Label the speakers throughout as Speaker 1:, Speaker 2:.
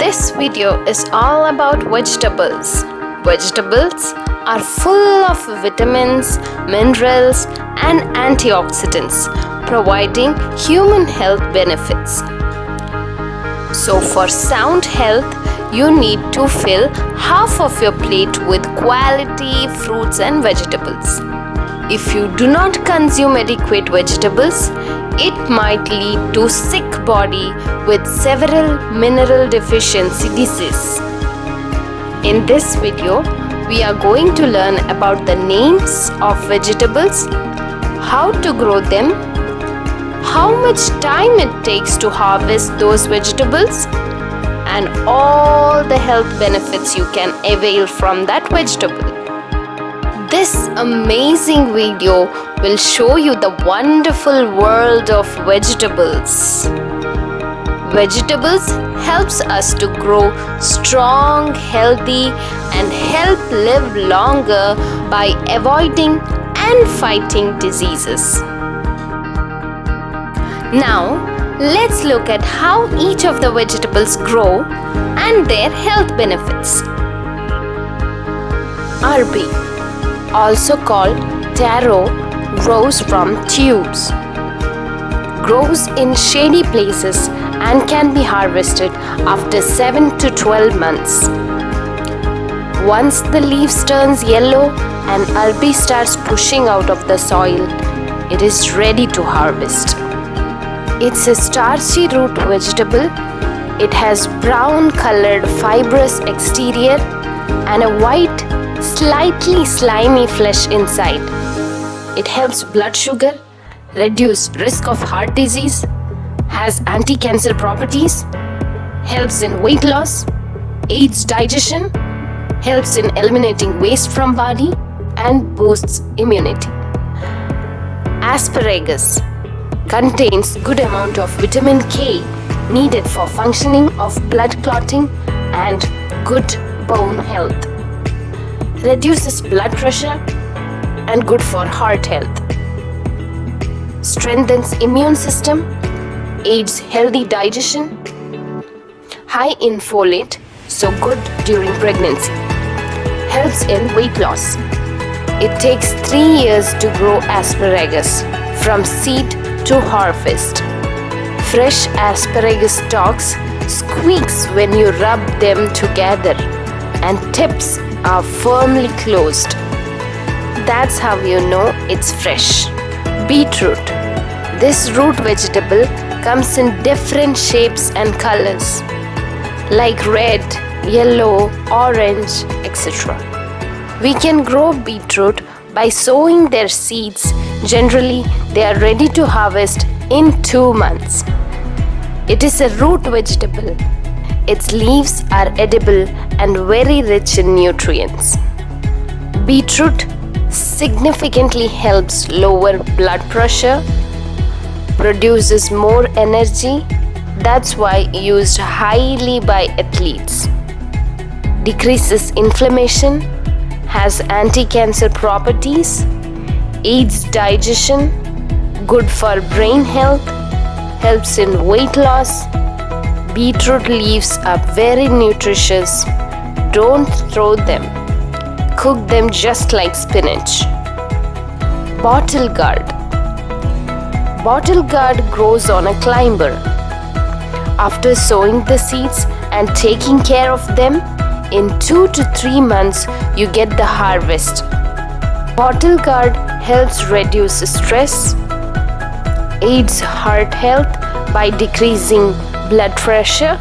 Speaker 1: This video is all about vegetables. Vegetables are full of vitamins, minerals, and antioxidants, providing human health benefits. So, for sound health, you need to fill half of your plate with quality fruits and vegetables. If you do not consume adequate vegetables, it might lead to sick body with several mineral deficiency diseases. In this video, we are going to learn about the names of vegetables, how to grow them, how much time it takes to harvest those vegetables, and all the health benefits you can avail from that vegetable. This amazing video will show you the wonderful world of vegetables. Vegetables helps us to grow strong, healthy, and help live longer by avoiding and fighting diseases. Now, let's look at how each of the vegetables grow and their health benefits. Arbi, also called taro, grows from tubes. Grows in shady places and can be harvested after 7 to 12 months. Once the leaves turns yellow and arbi starts pushing out of the soil, it is ready to harvest. It's a starchy root vegetable. It has brown colored fibrous exterior and a white, slightly slimy flesh inside. It helps blood sugar, reduce risk of heart disease, has anti-cancer properties, helps in weight loss, aids digestion, helps in eliminating waste from body, and boosts immunity. Asparagus contains good amount of vitamin K needed for functioning of blood clotting and good bone health. Reduces blood pressure and good for heart health. Strengthens immune system, aids healthy digestion, high in folate, so good during pregnancy. Helps in weight loss. It takes 3 years to grow asparagus from seed to harvest. Fresh asparagus stalks squeaks when you rub them together and tips are firmly closed. That's how you know it's fresh. Beetroot. This root vegetable comes in different shapes and colors like red, yellow, orange, etc. We can grow beetroot by sowing their seeds. Generally, they are ready to harvest in 2 months. It is a root vegetable. Its leaves are edible and very rich in nutrients. Beetroot significantly helps lower blood pressure, produces more energy, that's why used highly by athletes. Decreases inflammation, has anti-cancer properties, aids digestion, good for brain health, helps in weight loss. Beetroot leaves are very nutritious. Don't throw them. Cook them just like spinach. Bottle gourd. Bottle gourd grows on a climber. After sowing the seeds and taking care of them, in 2 to 3 months you get the harvest. Bottle gourd helps reduce stress, aids heart health by decreasing blood pressure,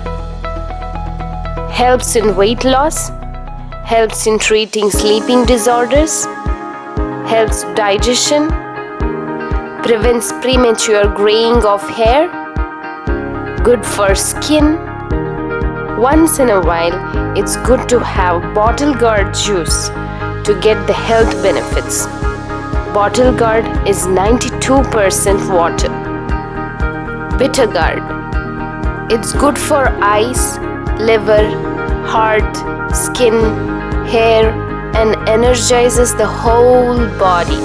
Speaker 1: helps in weight loss, helps in treating sleeping disorders, helps digestion, prevents premature graying of hair, good for skin. Once in a while, it's good to have bottle gourd juice to get the health benefits. Bottle gourd is 92% water. Bitter gourd. It's good for eyes, liver, heart, skin, hair, and energizes the whole body.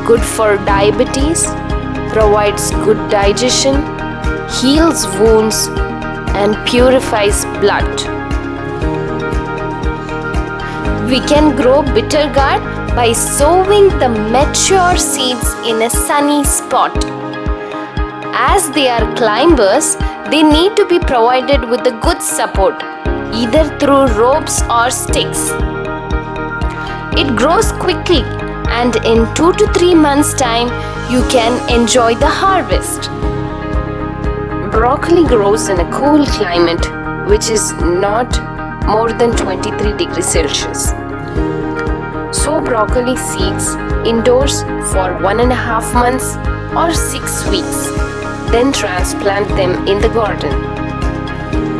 Speaker 1: Good for diabetes, provides good digestion, heals wounds, and purifies blood. We can grow bitter gourd by sowing the mature seeds in a sunny spot. As they are climbers, they need to be provided with a good support, either through ropes or sticks. It grows quickly, and in 2 to 3 months' time, you can enjoy the harvest. Broccoli grows in a cool climate, which is not more than 23 degrees Celsius. Sow broccoli seeds indoors for 1.5 months or 6 weeks. Then transplant them in the garden.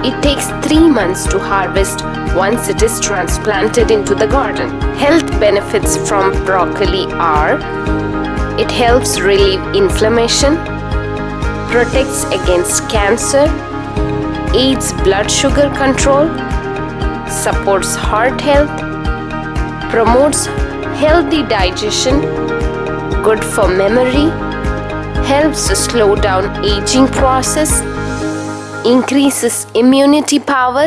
Speaker 1: It takes 3 months to harvest once it is transplanted into the garden. Health benefits from broccoli are: it helps relieve inflammation, protects against cancer, aids blood sugar control, supports heart health, promotes healthy digestion, good for memory, helps to slow down aging process, increases immunity power,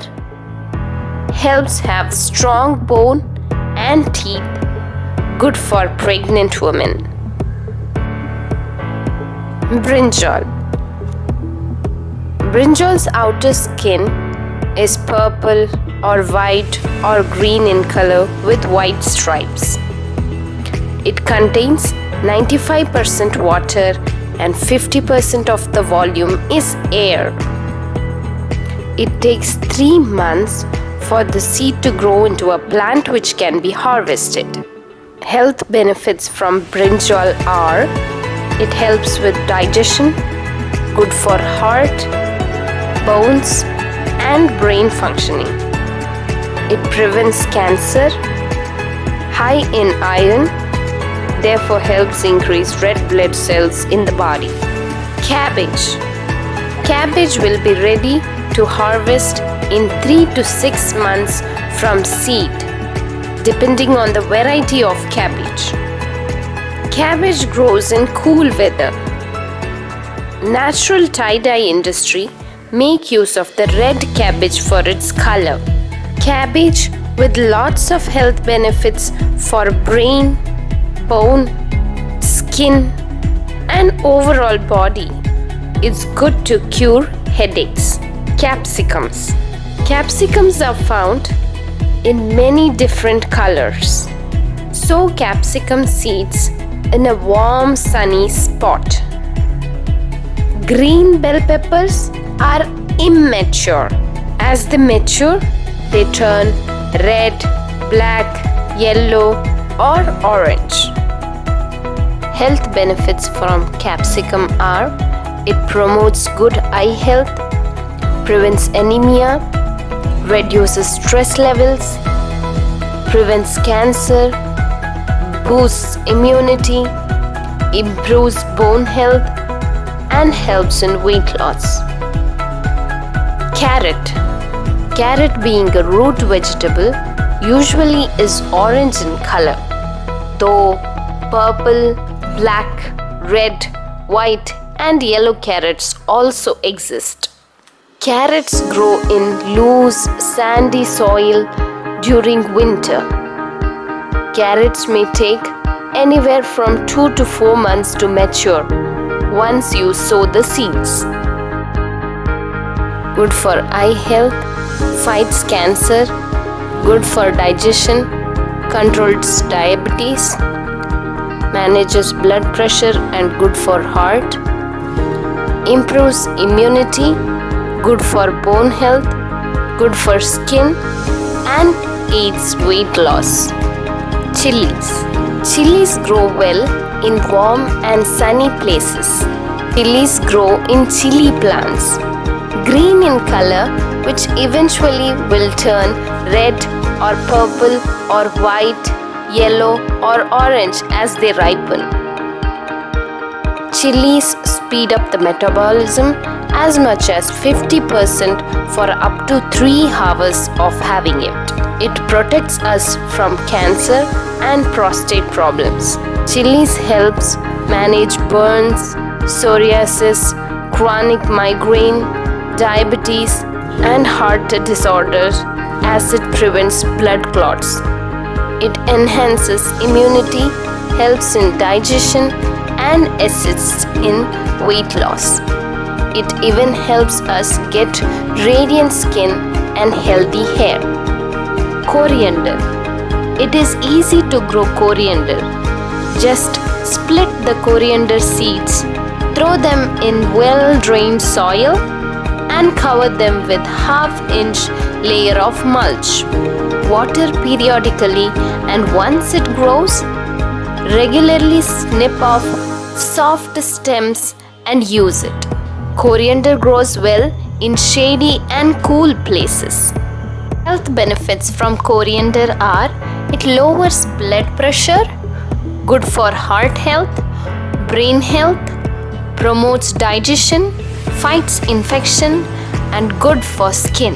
Speaker 1: helps have strong bone and teeth, good for pregnant women. Brinjal. Brinjal's outer skin is purple or white or green in color with white stripes. It contains 95% water and 50% of the volume is air. It takes 3 months for the seed to grow into a plant which can be harvested. Health benefits from brinjal are: it helps with digestion, good for heart, bones, and brain functioning. It prevents cancer, high in iron, therefore helps increase red blood cells in the body. Cabbage. Cabbage will be ready to harvest in 3 to 6 months from seed, depending on the variety of cabbage. Cabbage grows in cool weather. Natural tie-dye industry make use of the red cabbage for its color. Cabbage with lots of health benefits for brain, bone, skin, and overall body. It's good to cure headaches. Capsicums. Capsicums are found in many different colors. Sow capsicum seeds in a warm, sunny spot. Green bell peppers are immature. As they mature, they turn red, black, yellow, or orange. Health benefits from capsicum are: it promotes good eye health, prevents anemia, reduces stress levels, prevents cancer, boosts immunity, improves bone health, and helps in weight loss. Carrot. Carrot, being a root vegetable, usually is orange in color, though purple, black, red, white, and yellow carrots also exist. Carrots grow in loose, sandy soil during winter. Carrots may take anywhere from 2 to 4 months to mature once you sow the seeds. Good for eye health, fights cancer, good for digestion, controls diabetes, manages blood pressure and good for heart, improves immunity, good for bone health, good for skin, and aids weight loss. Chilies. Chilies grow well in warm and sunny places. Chilies grow in chili plants, green in color, which eventually will turn red or purple or white, yellow or orange as they ripen. Chilies speed up the metabolism as much as 50% for up to 3 hours of having it. It protects us from cancer and prostate problems. Chilies helps manage burns, psoriasis, chronic migraine, diabetes, and heart disorders as it prevents blood clots. It enhances immunity, helps in digestion, and assists in weight loss. It even helps us get radiant skin and healthy hair. Coriander. It is easy to grow coriander. Just split the coriander seeds, throw them in well-drained soil, and cover them with half-inch layer of mulch. Water periodically, and once it grows, regularly snip off soft stems and use it. Coriander grows well in shady and cool places. Health benefits from coriander are: it lowers blood pressure, good for heart health, brain health, promotes digestion, fights infection, and good for skin.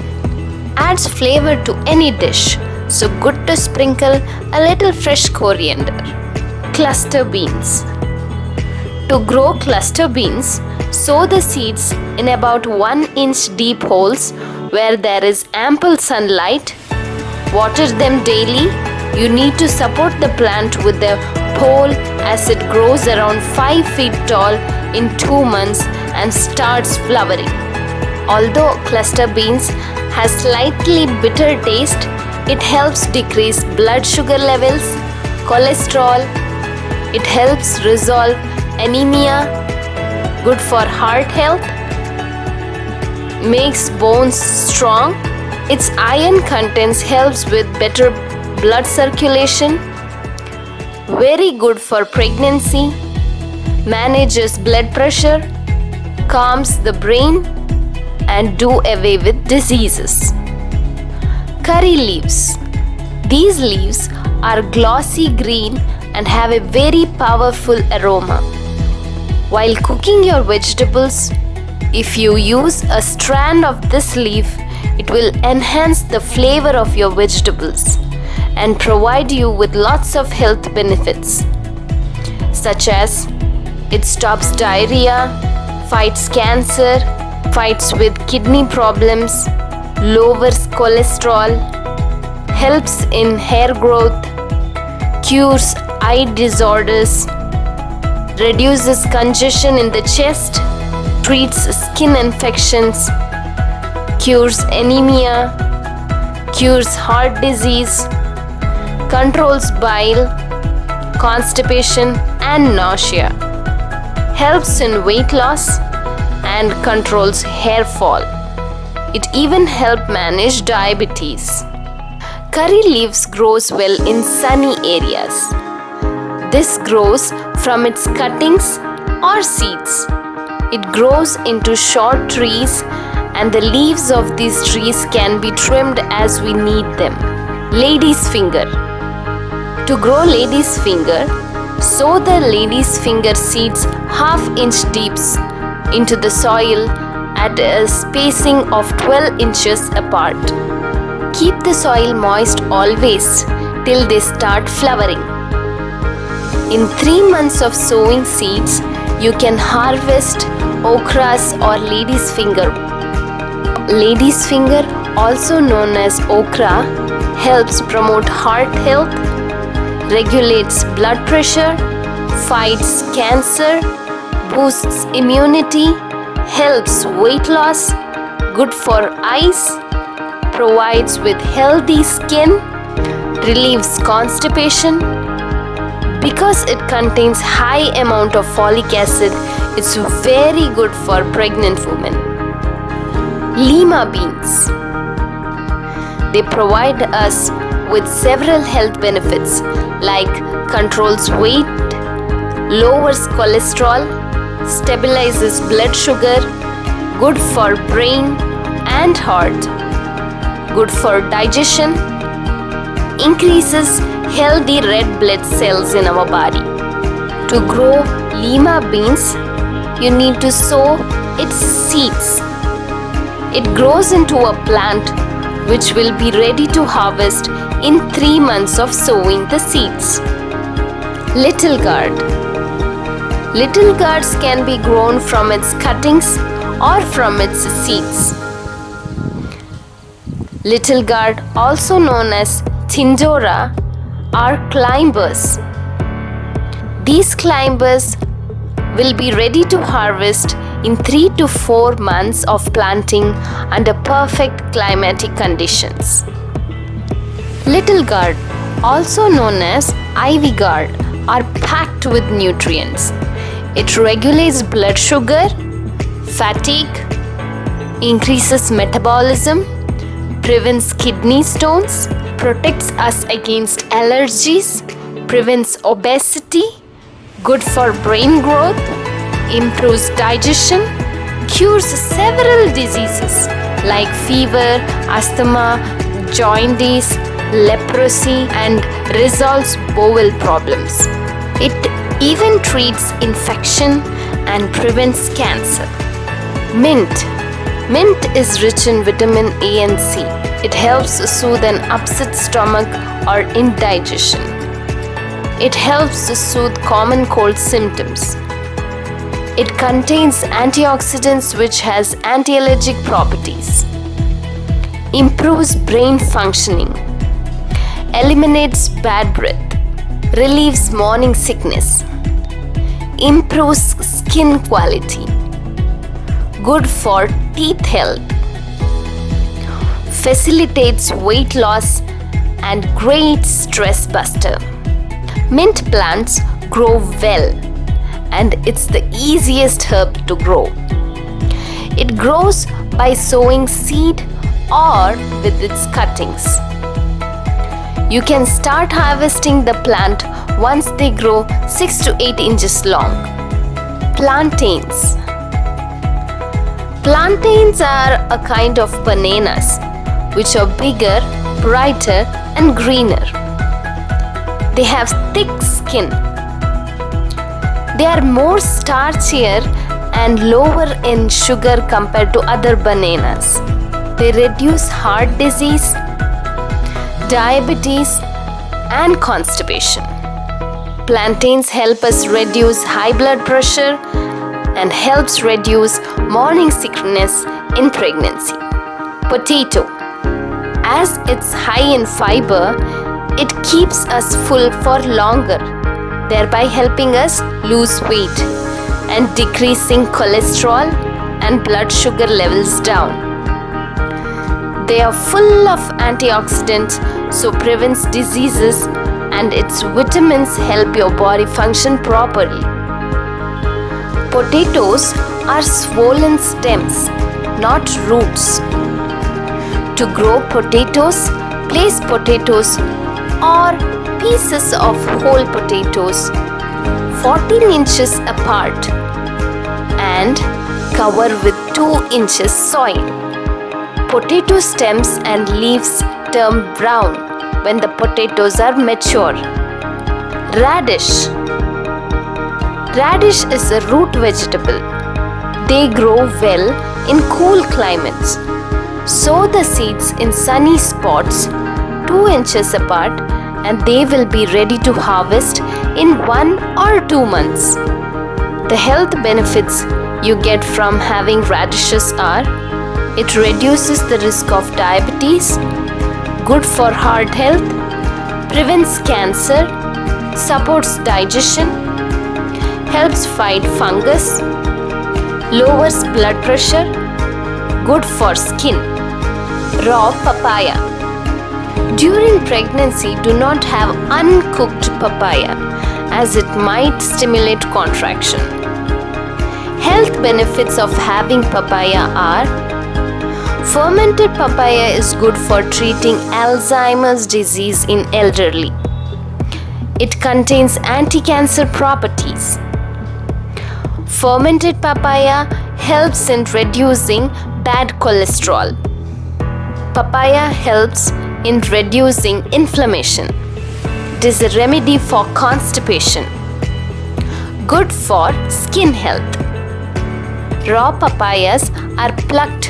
Speaker 1: Adds flavor to any dish, so good to sprinkle a little fresh coriander. Cluster beans. To grow cluster beans, sow the seeds in about 1 inch deep holes where there is ample sunlight. Water them daily. You need to support the plant with a pole as it grows around 5 feet tall in 2 months and starts flowering. Although cluster beans has slightly bitter taste, it helps decrease blood sugar levels, cholesterol. It helps resolve anemia, good for heart health, makes bones strong. Its iron contents helps with better blood circulation, very good for pregnancy, manages blood pressure, calms the brain, and do away with diseases. Curry leaves. These leaves are glossy green and have a very powerful aroma. While cooking your vegetables, if you use a strand of this leaf, it will enhance the flavor of your vegetables and provide you with lots of health benefits, such as it stops diarrhea, fights cancer, fights with kidney problems, lowers cholesterol, helps in hair growth, cures eye disorders, reduces congestion in the chest, treats skin infections, cures anemia, cures heart disease, controls bile, constipation and nausea, helps in weight loss and controls hair fall. It even helps manage diabetes. Curry leaves grows well in sunny areas. This grows from its cuttings or seeds. It grows into short trees and the leaves of these trees can be trimmed as we need them. Lady's finger. To grow lady's finger, sow the lady's finger seeds half-inch deep into the soil at a spacing of 12 inches apart. Keep the soil moist always till they start flowering. In 3 months of sowing seeds, you can harvest okras or lady's finger. Lady's finger, also known as okra, helps promote heart health, regulates blood pressure, fights cancer, boosts immunity, helps weight loss, good for eyes, provides with healthy skin, relieves constipation. Because it contains high amount of folic acid, it's very good for pregnant women. Lima beans. They provide us with several health benefits like controls weight, lowers cholesterol, stabilizes blood sugar, good for brain and heart, good for digestion, increases healthy red blood cells in our body. To grow lima beans, you need to sow its seeds. It grows into a plant which will be ready to harvest in 3 months of sowing the seeds. Little gourd. Little gourds can be grown from its cuttings or from its seeds. Little gourd, also known as Tindora, are climbers. These climbers will be ready to harvest in 3 to 4 months of planting under perfect climatic conditions. Little gourd, also known as ivy gourd, are packed with nutrients. It regulates blood sugar, fatigue, increases metabolism, prevents kidney stones, protects us against allergies, prevents obesity, good for brain growth, improves digestion, cures several diseases like fever, asthma, jaundice, leprosy, and resolves bowel problems. It even treats infection and prevents cancer. Mint. Mint is rich in vitamin A and C. It helps soothe an upset stomach or indigestion. It helps to soothe common cold symptoms. It contains antioxidants which has anti-allergic properties. Improves brain functioning. Eliminates bad breath. Relieves morning sickness. Improves skin quality. Good for teeth health. Facilitates weight loss and great stress buster. Mint plants grow well and it's the easiest herb to grow. It grows by sowing seed or with its cuttings. You can start harvesting the plant once they grow 6 to 8 inches long. Plantains. Plantains are a kind of bananas which are bigger, brighter and greener. They have thick skin. They are more starchier and lower in sugar compared to other bananas. They reduce heart disease, diabetes and constipation. Plantains help us reduce high blood pressure and helps reduce morning sickness in pregnancy. Potato. As it's high in fiber, it keeps us full for longer, thereby helping us lose weight and decreasing cholesterol and blood sugar levels down. They are full of antioxidants, so prevents diseases, and its vitamins help your body function properly. Potatoes are swollen stems, not roots. To grow potatoes, place potatoes or pieces of whole potatoes 14 inches apart and cover with 2 inches soil. Potato stems and leaves turn brown when the potatoes are mature. Radish. Radish is a root vegetable. They grow well in cool climates. Sow the seeds in sunny spots 2 inches apart and they will be ready to harvest in 1 or 2 months. The health benefits you get from having radishes are: it reduces the risk of diabetes, good for heart health, prevents cancer, supports digestion, helps fight fungus, lowers blood pressure, good for skin. Raw papaya. During pregnancy, do not have uncooked papaya as it might stimulate contraction. Health benefits of having papaya are: fermented papaya is good for treating Alzheimer's disease in elderly. It contains anti-cancer properties. Fermented papaya helps in reducing bad cholesterol. Papaya helps in reducing inflammation. It is a remedy for constipation. Good for skin health. Raw papayas are plucked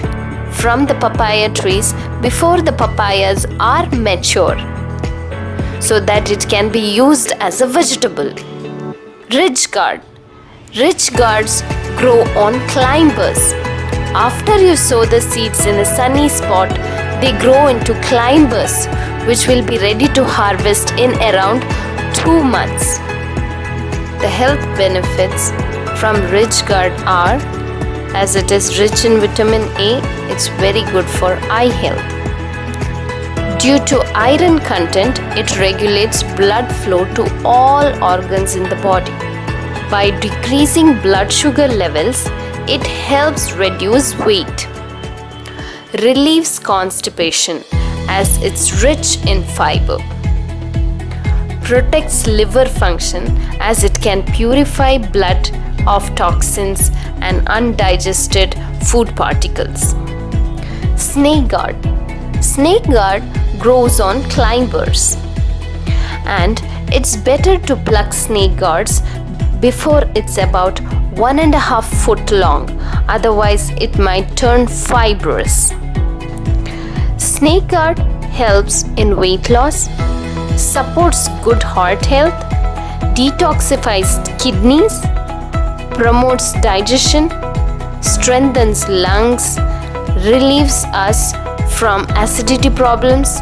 Speaker 1: from the papaya trees before the papayas are mature, so that it can be used as a vegetable. Ridge gourd. Ridge gourds grow on climbers. After you sow the seeds in a sunny spot, They grow into climbers, which will be ready to harvest in around 2 months. The health benefits from Ridge Gourd are, as it is rich in vitamin A, it's very good for eye health. Due to iron content, it regulates blood flow to all organs in the body. By decreasing blood sugar levels, it helps reduce weight. Relieves constipation as it's rich in fiber. Protects liver function as it can purify blood of toxins and undigested food particles. Snake gourd. Snake gourd grows on climbers, and it's better to pluck snake gourds before it's about 1.5 foot long, otherwise it might turn fibrous. Snake gourd helps in weight loss, supports good heart health, detoxifies kidneys, promotes digestion, strengthens lungs, relieves us from acidity problems,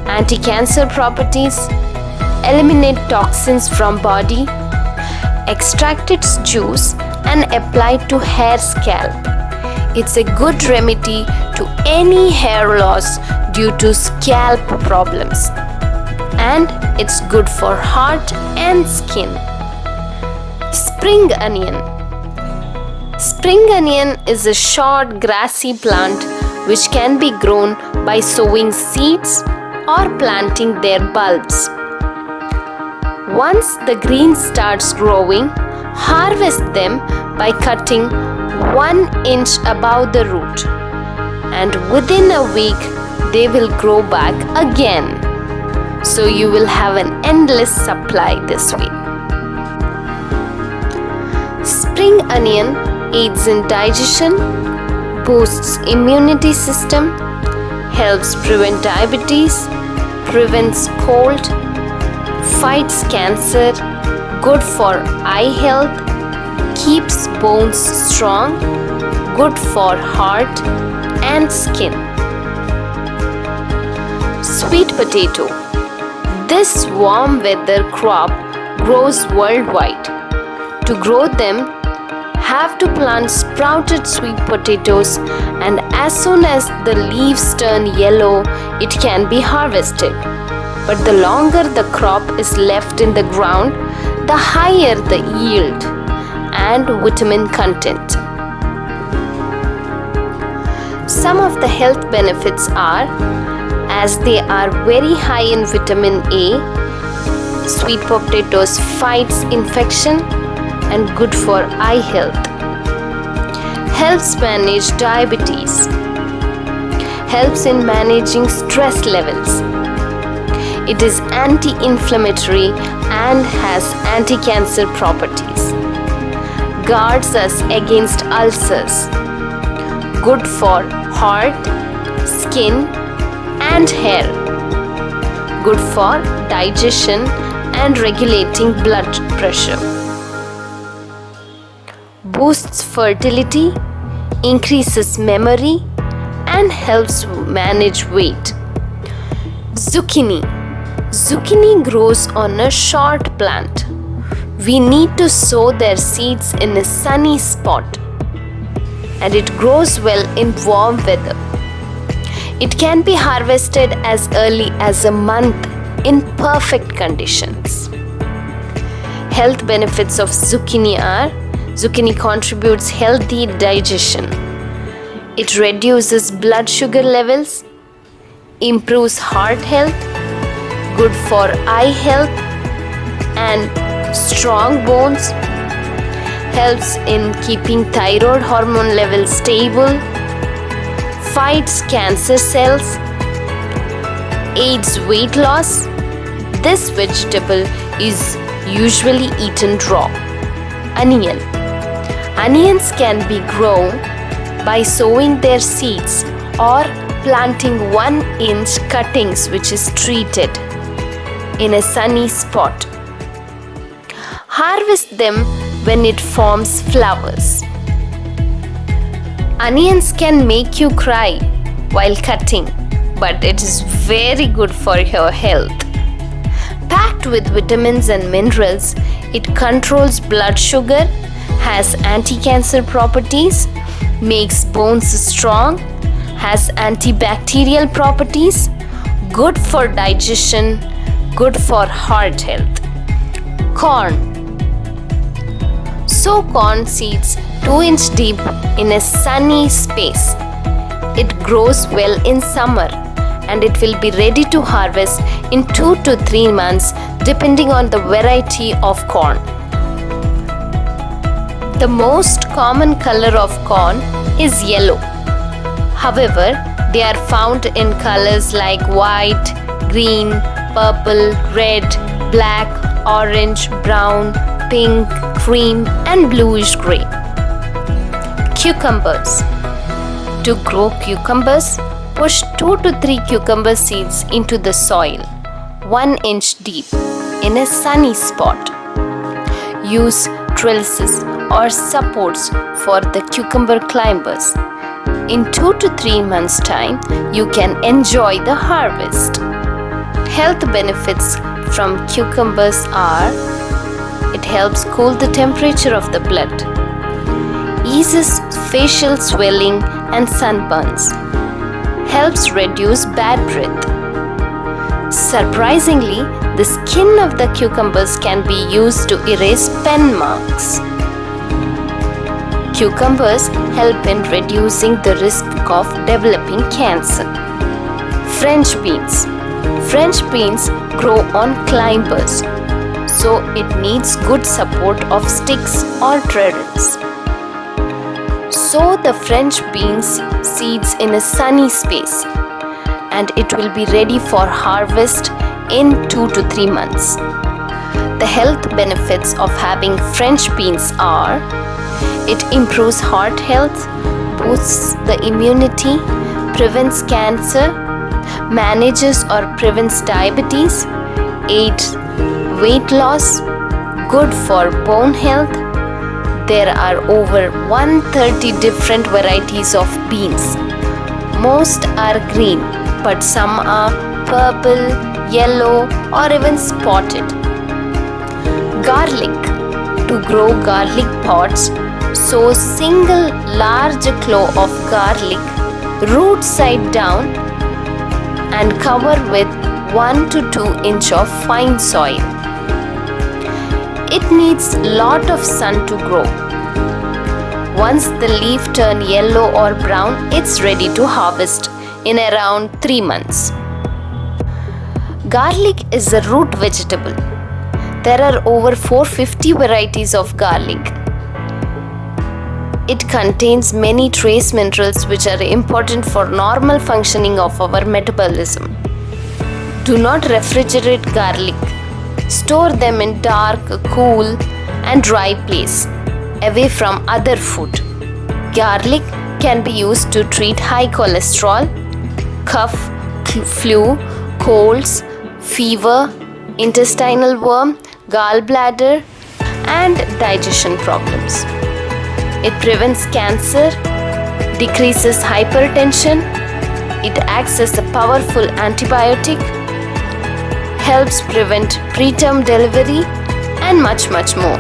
Speaker 1: anti-cancer properties, eliminate toxins from body, extract its juice and apply to hair scalp. It's a good remedy to any hair loss due to scalp problems, and it's good for heart and skin. Spring onion. Spring onion is a short grassy plant which can be grown by sowing seeds or planting their bulbs. Once the green starts growing, harvest them by cutting 1 inch above the root, and within a week they will grow back again. So you will have an endless supply this way. Spring onion aids in digestion, boosts immunity system, helps prevent diabetes, prevents cold, fights cancer, good for eye health, keeps bones strong, good for heart and skin. Sweet potato. This warm weather crop grows worldwide. To grow them, have to plant sprouted sweet potatoes, and as soon as the leaves turn yellow, it can be harvested. But the longer the crop is left in the ground, the higher the yield and vitamin content. Some of the health benefits are, as they are very high in vitamin A, sweet potatoes fights infection and good for eye health. Helps manage diabetes. Helps in managing stress levels. It is anti-inflammatory and has anti-cancer properties. Guards us against ulcers. Good for heart, skin and hair. Good for digestion and regulating blood pressure. Boosts fertility, increases memory and helps manage weight. Zucchini. Zucchini grows on a short plant. We need to sow their seeds in a sunny spot, and it grows well in warm weather. It can be harvested as early as a month in perfect conditions. Health benefits of zucchini are: zucchini contributes healthy digestion. It reduces blood sugar levels, improves heart health, good for eye health and strong bones, helps in keeping thyroid hormone levels stable, fights cancer cells, aids weight loss. This vegetable is usually eaten raw. Onion. Onions can be grown by sowing their seeds or planting 1-inch cuttings which is treated in a sunny spot. Harvest them when it forms flowers. Onions can make you cry while cutting, but it is very good for your health. Packed with vitamins and minerals, it controls blood sugar, has anti-cancer properties, makes bones strong, has antibacterial properties, good for digestion, good for heart health. Corn. Sow corn seeds 2-inch deep in a sunny space. It grows well in summer and it will be ready to harvest in 2 to 3 months depending on the variety of corn. The most common color of corn is yellow. However, they are found in colors like white, green, purple, red, black, orange, brown, pink, cream, and bluish gray. Cucumbers. To grow cucumbers, push 2 to 3 cucumber seeds into the soil, 1 inch deep, in a sunny spot. Use trellises or supports for the cucumber climbers. In 2 to 3 months' time, you can enjoy the harvest. Health benefits from cucumbers are: it helps cool the temperature of the blood, eases facial swelling and sunburns, helps reduce bad breath. Surprisingly, the skin of the cucumbers can be used to erase pen marks. Cucumbers help in reducing the risk of developing cancer. French beans. French beans grow on climbers, so it needs good support of sticks or treadles. Sow the French beans seeds in a sunny space and it will be ready for harvest in 2 to 3 months. The health benefits of having French beans are: it improves heart health, boosts the immunity, prevents cancer, manages or prevents diabetes, aids weight loss, good for bone health. There are over 130 different varieties of beans. Most are green, but some are purple, yellow, or even spotted. Garlic. To grow garlic pots, sow single large clove of garlic root side down and cover with 1 to 2 inch of fine soil. It needs lot of sun to grow. Once the leaf turn yellow or brown, it's ready to harvest in around 3 months. Garlic is a root vegetable. There are over 450 varieties of garlic. It contains many trace minerals which are important for normal functioning of our metabolism. Do not refrigerate garlic. Store them in dark, cool, and dry place, away from other food. Garlic can be used to treat high cholesterol, cough, flu, colds, fever, intestinal worm, gallbladder, and digestion problems. It prevents cancer, decreases hypertension, it acts as a powerful antibiotic, helps prevent preterm delivery, and much more.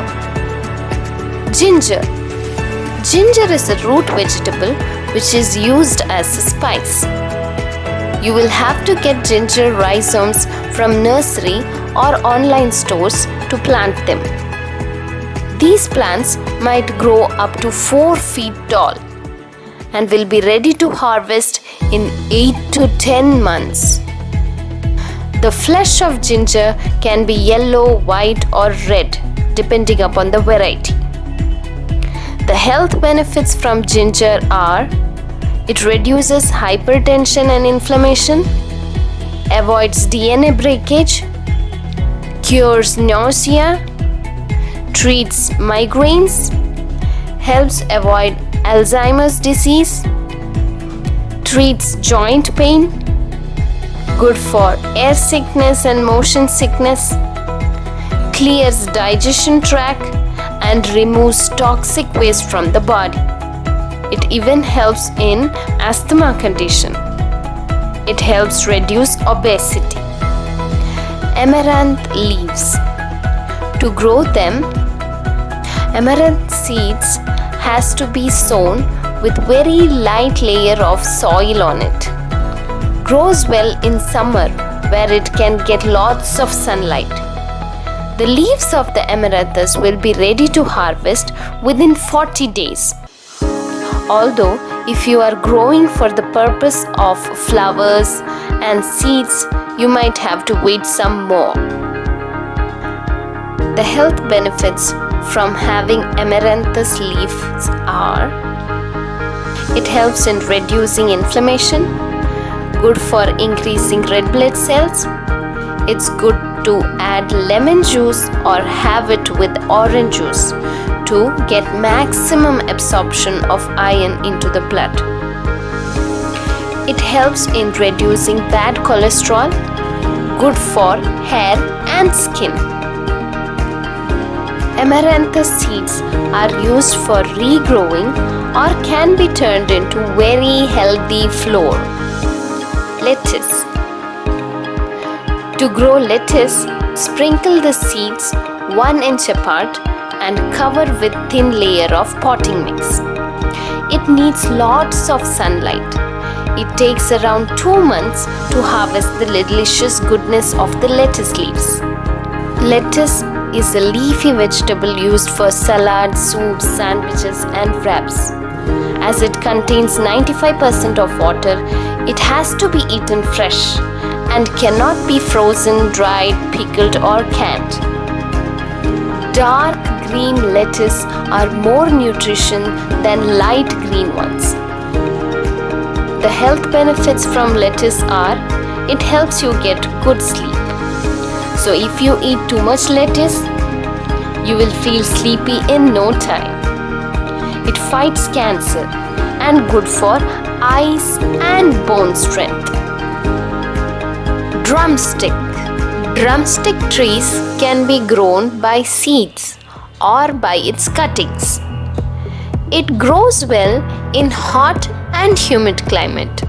Speaker 1: Ginger. Ginger is a root vegetable which is used as a spice. You will have to get ginger rhizomes from nursery or online stores to plant them. These plants might grow up to 4 feet tall and will be ready to harvest in 8 to 10 months. The flesh of ginger can be yellow, white, or red, depending upon the variety. The health benefits from ginger are: it reduces hypertension and inflammation, avoids DNA breakage, cures nausea, treats migraines, helps avoid Alzheimer's disease, treats joint pain, good for air sickness and motion sickness, clears digestion tract and removes toxic waste from the body. It even helps in asthma condition. It helps reduce obesity. Amaranth leaves. To grow them, amaranth seeds has to be sown with very light layer of soil on it. Grows well in summer where it can get lots of sunlight. The leaves of the amaranthus will be ready to harvest within 40 days. Although if you are growing for the purpose of flowers and seeds, you might have to wait some more. The health benefits from having amaranthus leaves are: it helps in reducing inflammation, good for increasing red blood cells. It's good to add lemon juice or have it with orange juice to get maximum absorption of iron into the blood. It helps in reducing bad cholesterol, good for hair and skin. Amaranthus seeds are used for regrowing or can be turned into very healthy flour. Lettuce. To grow lettuce, sprinkle the seeds 1 inch apart and cover with thin layer of potting mix. It needs lots of sunlight. It takes around 2 months to harvest the delicious goodness of the lettuce leaves. Lettuce is a leafy vegetable used for salads, soups, sandwiches and wraps. As it contains 95% of water, it has to be eaten fresh and cannot be frozen, dried, pickled or canned. Dark green lettuce are more nutrition than light green ones. The health benefits from lettuce are: it helps you get good sleep. So if you eat too much lettuce, you will feel sleepy in no time. It fights cancer and good for eyes and bone strength. Drumstick. Drumstick trees can be grown by seeds or by its cuttings. It grows well in hot and humid climate.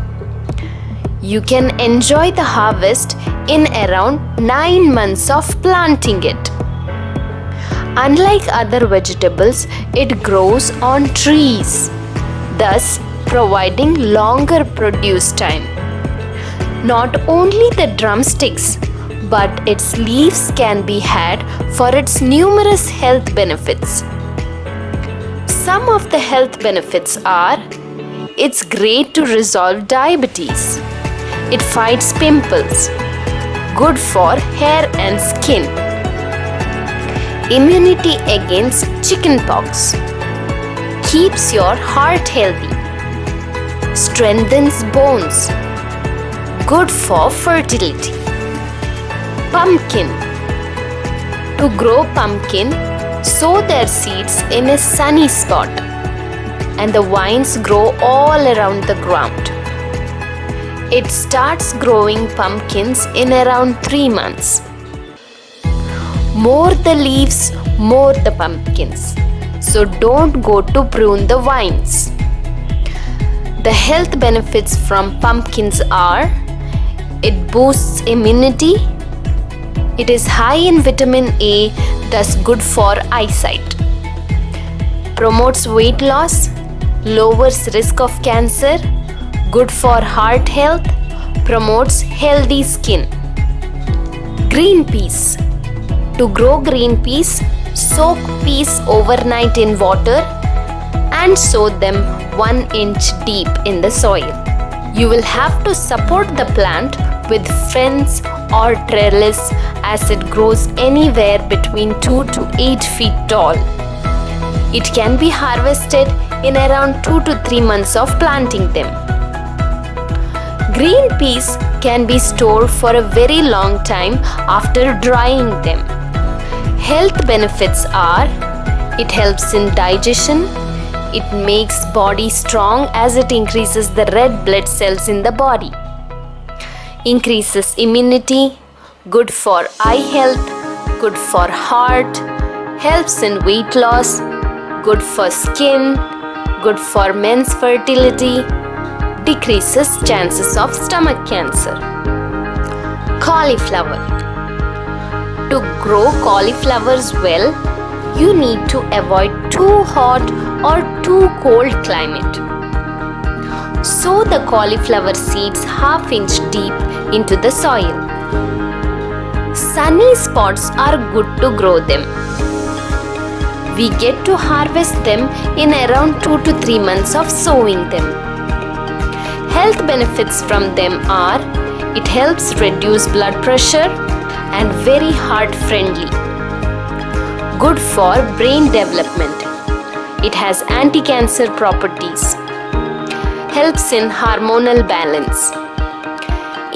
Speaker 1: You can enjoy the harvest in around 9 months of planting it. Unlike other vegetables, it grows on trees, thus providing longer produce time. Not only the drumsticks, but its leaves can be had for its numerous health benefits. Some of the health benefits are: it's great to resolve diabetes. It fights pimples. Good for hair and skin. Immunity against chickenpox. Keeps your heart healthy. Strengthens bones. Good for fertility. Pumpkin. To grow pumpkin, sow their seeds in a sunny spot, and the vines grow all around the ground. It starts growing pumpkins in around 3 months. More the leaves, more the pumpkins. So don't go to prune the vines. The health benefits from pumpkins are: it boosts immunity. It is high in vitamin A, thus good for eyesight. Promotes weight loss, lowers risk of cancer, good for heart health, promotes healthy skin. Green peas. To grow green peas, soak peas overnight in water and sow them 1 inch deep in the soil. You will have to support the plant with fence or trellis as it grows anywhere between 2 to 8 feet tall. It can be harvested in around 2 to 3 months of planting them. Green peas can be stored for a very long time after drying them. Health benefits are: it helps in digestion. It makes body strong as it increases the red blood cells in the body. Increases immunity, good for eye health, good for heart, helps in weight loss, good for skin, good for men's fertility. decreases chances of stomach cancer. Cauliflower. To grow cauliflowers well, you need to avoid too hot or too cold climate. Sow the cauliflower seeds half-inch deep into the soil. Sunny spots are good to grow them. We get to harvest them in around 2 to 3 months of sowing them. Health benefits from them are: it helps reduce blood pressure and very heart friendly. Good for brain development. It has anti-cancer properties. Helps in hormonal balance.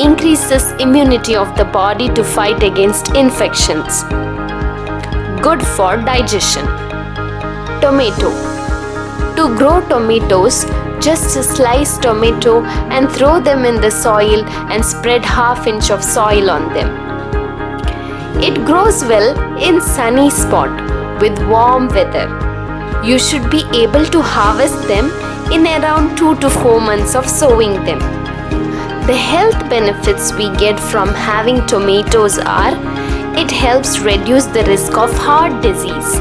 Speaker 1: Increases immunity of the body to fight against infections. Good for digestion. Tomato. To grow tomatoes, just slice tomato and throw them in the soil and spread half-inch of soil on them. It grows well in sunny spot with warm weather. You should be able to harvest them in around 2 to 4 months of sowing them. The health benefits we get from having tomatoes are: it helps reduce the risk of heart disease.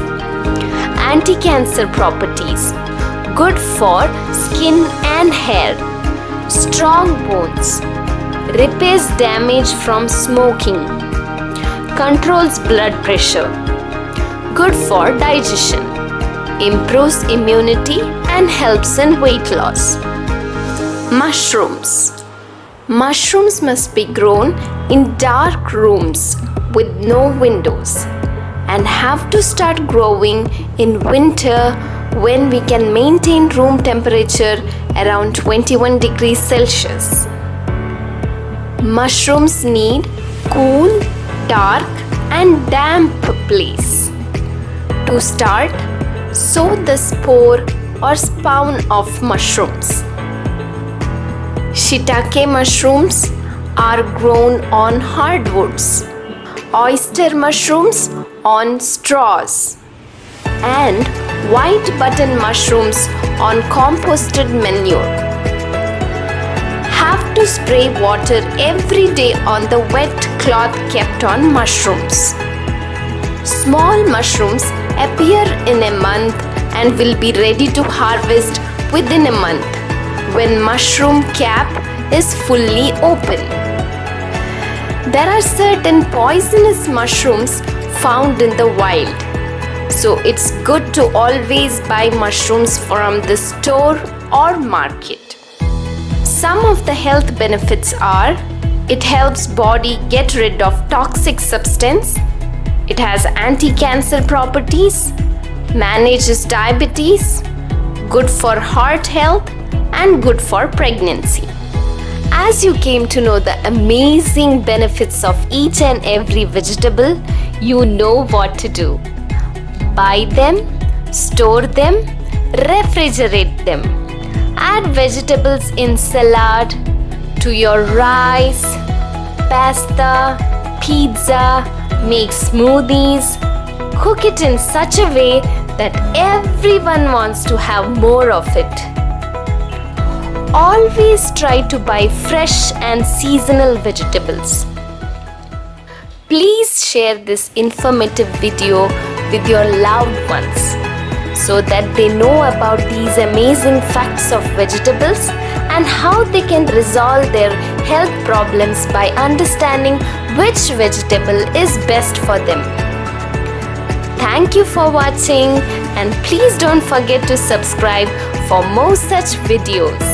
Speaker 1: Anti-cancer properties. Good for skin and hair. Strong bones. Repairs damage from smoking. Controls blood pressure. Good for digestion. Improves immunity and helps in weight loss. Mushrooms. Mushrooms must be grown in dark rooms with no windows and have to start growing in winter when we can maintain room temperature around 21 degrees Celsius. Mushrooms need cool, dark and damp place. To start, sow the spore or spawn of mushrooms. Shiitake mushrooms are grown on hardwoods. Oyster mushrooms on straws. And white button mushrooms on composted manure. Have to spray water every day on the wet cloth kept on mushrooms. Small mushrooms appear in a month and will be ready to harvest within a month when mushroom cap is fully open. There are certain poisonous mushrooms found in the wild, so it's good to always buy mushrooms from the store or market. Some of the health benefits are: it helps body get rid of toxic substance, it has anti-cancer properties, manages diabetes, good for heart health and good for pregnancy. As you came to know the amazing benefits of each and every vegetable, you know what to do. Buy them, store them, refrigerate them. Add vegetables in salad, to your rice, pasta, pizza, make smoothies. Cook it in such a way that everyone wants to have more of it. Always try to buy fresh and seasonal vegetables. Please share this informative video with your loved ones so that they know about these amazing facts of vegetables and how they can resolve their health problems by understanding which vegetable is best for them. Thank you for watching, and please don't forget to subscribe for more such videos.